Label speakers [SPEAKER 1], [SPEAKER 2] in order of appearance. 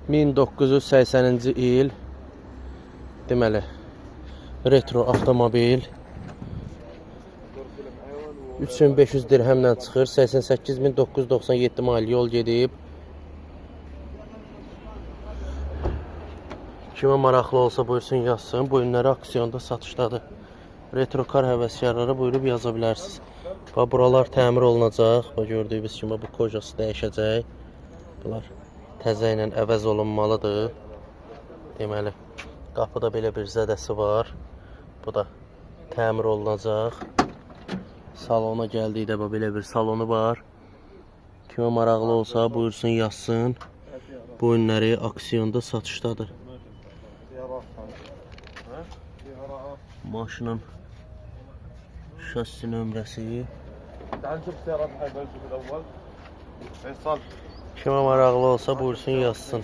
[SPEAKER 1] 1980-ci il deməli retro avtomobil 3500 dirhəmlə çıxır. 88.997 mil yol gedib. Kimə maraqlı olsa buyursun yazsın. Bu günləri aksiyonda satışdadır. Retro kar həvəskarları buyurub yaza bilərsiniz. Və buralar təmir olunacaq. Və gördüyünüz kimi bu kojası dəyişəcək. Bunlar təzə ilə əvəz olunmalıdır. Deməli, qapıda belə bir zədəsi var. Bu da təmir olunacaq. Salona gəldikdə belə bir salonu var. Kimə maraqlı olsa buyursun yazsın. Bu günləri aksiyonda satışdadır. Maşının şassi nömrəsi. Kimə maraqlı olsa buyursun yazsın.